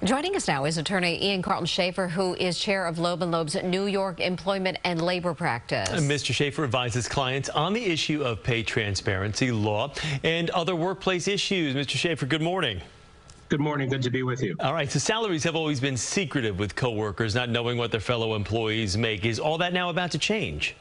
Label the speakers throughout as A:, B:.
A: Joining us now is attorney Ian Carlton Schaefer, who is chair of Loeb & Loeb's New York Employment and Labor Practice.
B: Mr. Schaefer advises clients on the issue of pay transparency law and other workplace issues. Mr. Schaefer, good morning.
C: Good morning. Good to be with you.
B: All right. So salaries have always been secretive with coworkers not knowing what their fellow employees make. Is all that now about to change?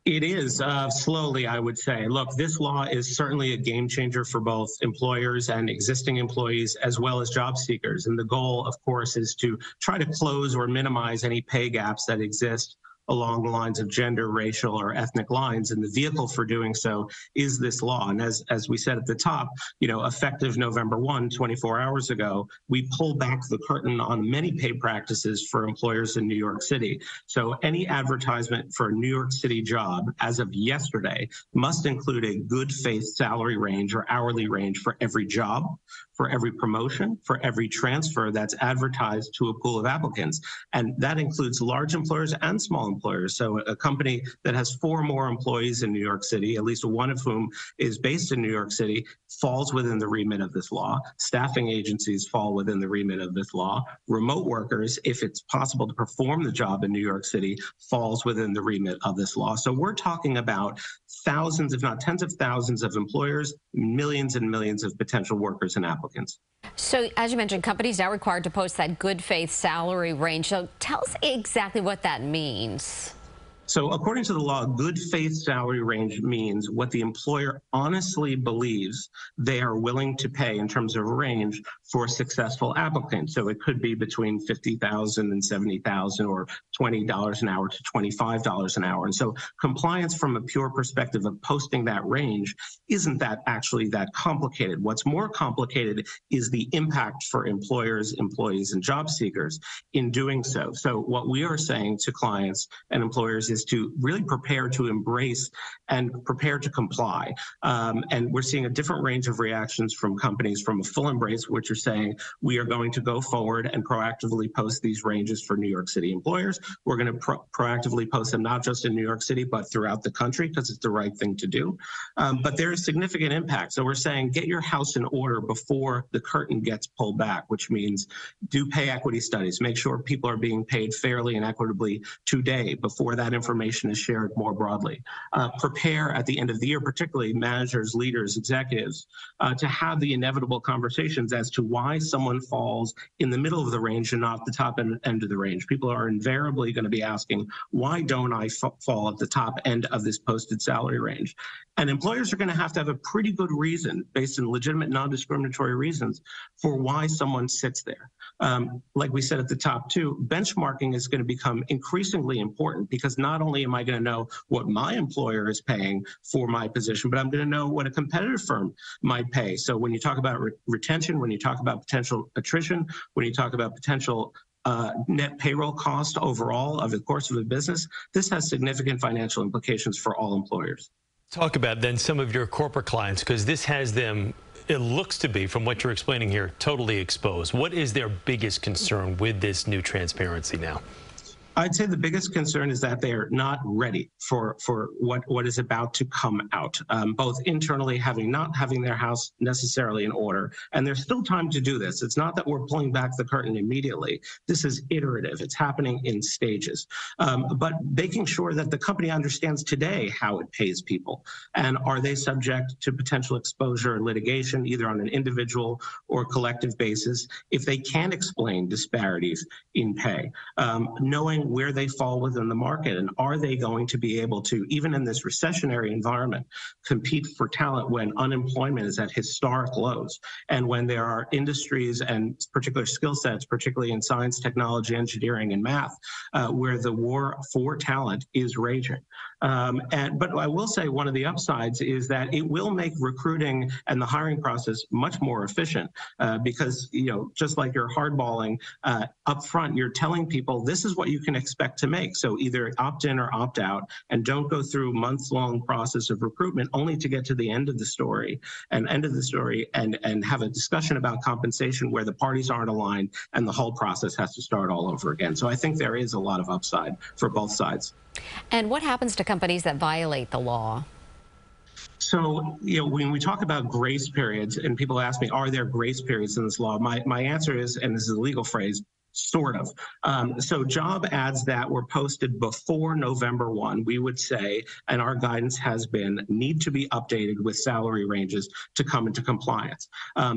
C: It is slowly, I would say. Look, this law is certainly a game changer for both employers and existing employees, as well as job seekers. And the goal, of course, is to try to close or minimize any pay gaps that exist along the lines of gender, racial, or ethnic lines. And the vehicle for doing so is this law. And as we said at the top, effective November 1, 24 hours ago, we pulled back the curtain on many pay practices for employers in New York City. So any advertisement for a New York City job as of yesterday must include a good faith salary range or hourly range for every job, for every promotion, for every transfer that's advertised to a pool of applicants. And that includes large employers and small employers. So a company that has 4 or more employees in New York City, at least one of whom is based in New York City, falls within the remit of this law. Staffing agencies fall within the remit of this law. Remote workers, if it's possible to perform the job in New York City, falls within the remit of this law. So we're talking about thousands, if not tens of thousands of employers, millions and millions of potential workers and applicants.
A: So as you mentioned, companies now required to post that good faith salary range. So tell us exactly what that means.
C: So according to the law, good faith salary range means what the employer honestly believes they are willing to pay in terms of range for a successful applicant. So it could be between $50,000 and $70,000 or $20 an hour to $25 an hour. And so compliance from a pure perspective of posting that range isn't that actually that complicated. What's more complicated is the impact for employers, employees, and job seekers in doing so. So what we are saying to clients and employers is to really prepare to embrace and prepare to comply. And we're seeing a different range of reactions from companies, from a full embrace, which are saying we are going to go forward and proactively post these ranges for New York City employers. We're going to proactively post them not just in New York City, but throughout the country, because it's the right thing to do. But there is significant impact. So we're saying get your house in order before the curtain gets pulled back, which means do pay equity studies, make sure people are being paid fairly and equitably today before that information is shared more broadly. Prepare at the end of the year, particularly managers, leaders, executives, to have the inevitable conversations as to why someone falls in the middle of the range and not the top end of the range. People are invariably going to be asking, why don't I fall at the top end of this posted salary range? And employers are going to have a pretty good reason, based on legitimate non-discriminatory reasons, for why someone sits there. Like we said at the top too, benchmarking is going to become increasingly important, because not only am I going to know what my employer is paying for my position, but I'm going to know what a competitive firm might pay. So when you talk about retention, when you talk about potential attrition, when you talk about potential net payroll cost overall of the course of a business, this has significant financial implications for all employers.
B: Talk about then some of your corporate clients, because this has them, it looks to be, from what you're explaining here, totally exposed. What is their biggest concern with this new transparency now?
C: I'd say the biggest concern is that they're not ready for what is about to come out, both internally not having their house necessarily in order. And there's still time to do this. It's not that we're pulling back the curtain immediately. This is iterative. It's happening in stages. But making sure that the company understands today how it pays people, and are they subject to potential exposure or litigation, either on an individual or collective basis, if they can't explain disparities in pay, knowing where they fall within the market, and are they going to be able to, even in this recessionary environment, compete for talent when unemployment is at historic lows, and when there are industries and particular skill sets, particularly in science, technology, engineering, and math, where the war for talent is raging. But I will say one of the upsides is that it will make recruiting and the hiring process much more efficient, because just like you're hardballing up front, you're telling people this is what you can expect to make. So either opt in or opt out, and don't go through months-long process of recruitment only to get to the end of the story and have a discussion about compensation where the parties aren't aligned and the whole process has to start all over again. So I think there is a lot of upside for both sides.
A: And what happens to companies that violate the law?
C: So, when we talk about grace periods, and people ask me, are there grace periods in this law? My answer is, and this is a legal phrase, sort of. So job ads that were posted before November 1, we would say, and our guidance has been, need to be updated with salary ranges to come into compliance.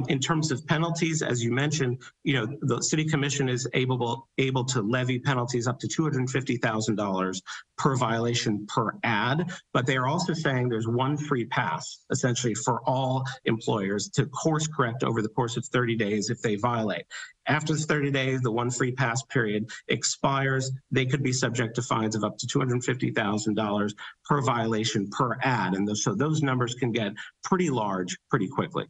C: In terms of penalties, as you mentioned, the City Commission is able to levy penalties up to $250,000 per violation per ad, but they are also saying there's one free pass, essentially, for all employers to course correct over the course of 30 days if they violate. After the 30 days, the one free pass period expires. They could be subject to fines of up to $250,000 per violation per ad. And so those numbers can get pretty large pretty quickly.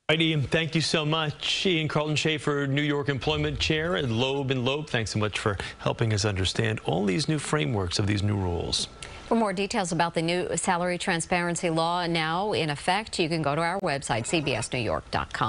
B: All right, Ian, thank you so much. Ian Carlton-Schaefer, New York Employment Chair at Loeb & Loeb. Thanks so much for helping us understand all these new frameworks of these new rules.
A: For more details about the new salary transparency law now in effect, you can go to our website, cbsnewyork.com.